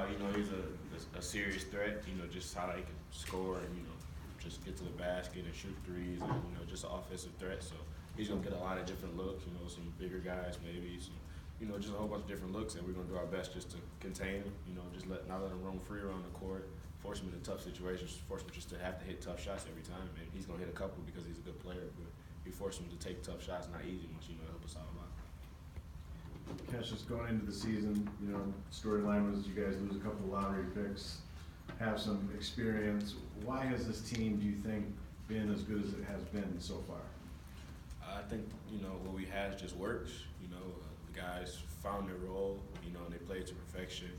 He's a serious threat. Just how he can score and just get to the basket and shoot threes and just an offensive threat. So he's gonna get a lot of different looks. Some bigger guys maybe, some just a whole bunch of different looks, and we're gonna do our best just to contain him. Just not let him roam free around the court, force him into tough situations, force him just to have to hit tough shots every time. And he's gonna hit a couple because he's a good player, but you force him to take tough shots, not easy ones. Help us out a lot. Cash, just going into the season, storyline was you guys lose a couple of lottery picks, have some experience. Why has this team, do you think, been as good as it has been so far? I think, what we have just works. The guys found their role, and they played to perfection.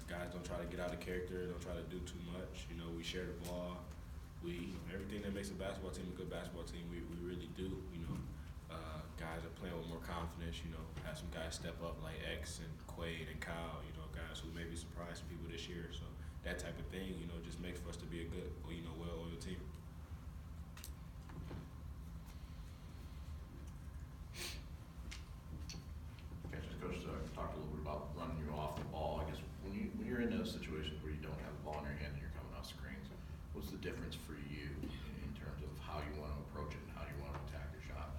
Guys don't try to get out of character, don't try to do too much. We share the ball. Everything that makes a basketball team a good basketball team, we really do. Guys are playing with more confidence. Have some guys step up like X and Quaid and Kyle. Guys who maybe surprised people this year. So that type of thing, just makes for us to be a good, well-oiled team. Okay, just Coach talked a little bit about running you off the ball. I guess when you're in those situations where you don't have the ball in your hand and you're coming off screens, what's the difference for you in terms of how you want to approach it and how you want to attack your shot?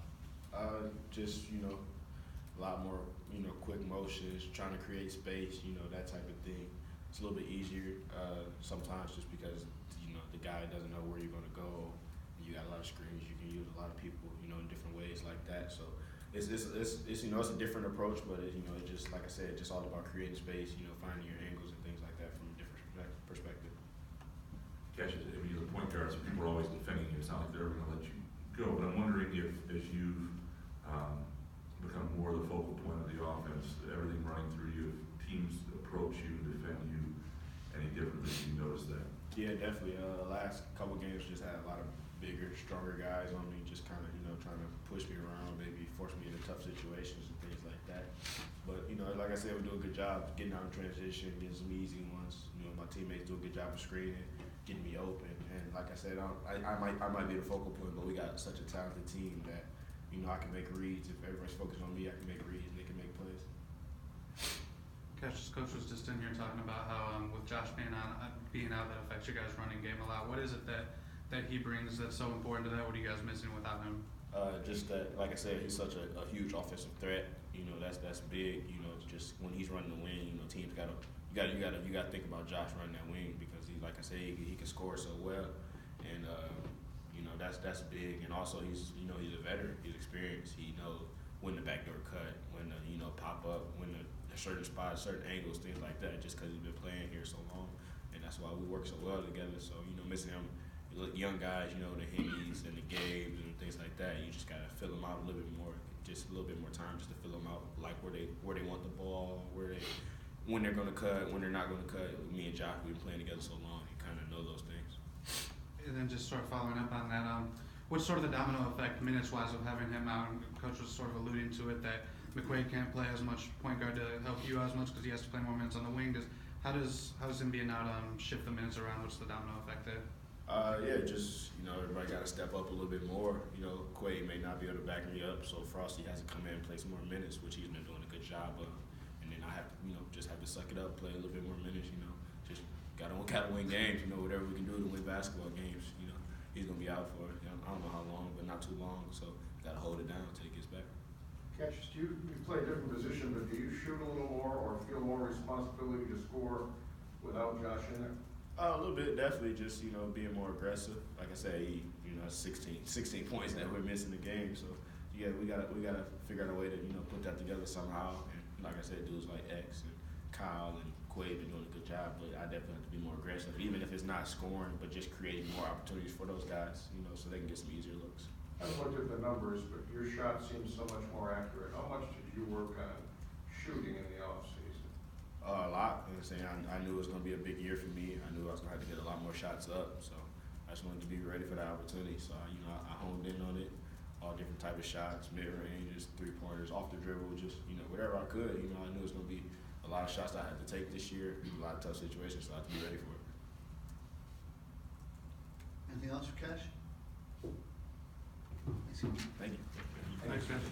Just a lot more quick motions, trying to create space, that type of thing. It's a little bit easier sometimes just because the guy doesn't know where you're going to go. You got a lot of screens. You can use a lot of people, in different ways like that. So it's it's a different approach, but it just like I said, just all about creating space, finding your angles and things like that from a different perspective. Cash, I mean, the point guards, people are always defending you. It's not like they're ever going to let you go. But I'm wondering if, as you've become more the focal point of the offense, everything running through you, if teams approach you and defend you any differently, do you notice that? Yeah, definitely. Last couple games just had a lot of bigger, stronger guys on me, just kind of, trying to push me around, maybe force me into tough situations and things like that. But, like I said, we do a good job getting out in transition, getting some easy ones. My teammates do a good job of screening, getting me open. And like I said, I might be the focal point, but we got such a talented team that, I can make reads. If everybody's focused on me, I can make reads and they can make plays. Coach was just in here talking about how with Josh being out, that affects your guys' running game a lot. What is it that he brings that's so important to that? What are you guys missing without him? Just that, like I said, he's such a huge offensive threat. That's big. Just when he's running the wing, teams you gotta think about Josh running that wing because he, like I said, he can score so well, and that's big. And also he's a veteran. He's experienced. He knows when the backdoor cut, when the pop up, when the certain spots, certain angles, things like that. Just because he's been playing here so long, and that's why we work so well together. So missing him. Young guys, the Higgies and the Gabes and things like that, you just gotta fill them out a little bit more, just a little bit more time just to fill them out, like where they want the ball, when they're gonna cut, when they're not gonna cut. Me and Josh, we've been playing together so long, you kind of know those things. And then just sort of following up on that, what's sort of the domino effect minutes-wise of having him out? And Coach was sort of alluding to it that McQuaid can't play as much point guard to help you as much because he has to play more minutes on the wing. How does him being out shift the minutes around? What's the domino effect there? Just everybody got to step up a little bit more. Quaid may not be able to back me up, so Frosty has to come in and play some more minutes, which he's been doing a good job of. And then I have to, just have to suck it up, play a little bit more minutes. Just gotta win games. Whatever we can do to win basketball games. He's gonna be out for I don't know how long, but not too long. So gotta hold it down until he gets back. Catch, you play a different position, but do you shoot a little more or feel more responsibility to score without Josh in there? A little bit, definitely. Just being more aggressive. Like I said, 16 points that we're missing the game. So yeah, we gotta figure out a way to put that together somehow. And like I said, dudes like X and Kyle and Quaid been doing a good job. But I definitely have to be more aggressive, even if it's not scoring, but just creating more opportunities for those guys. So they can get some easier looks. I looked at the numbers, but your shot seems so much more accurate. How much did you work on shooting in the offseason? A lot. I knew it was going to be a big year for me. I knew I was going to have to get a lot more shots up. So I just wanted to be ready for that opportunity. So I honed in on it, all different type of shots, mid ranges, 3-pointers, off the dribble, just whatever I could. I knew it was going to be a lot of shots that I had to take this year, a lot of tough situations, so I had to be ready for it. Anything else for Cash? Thank you. Thanks, guys.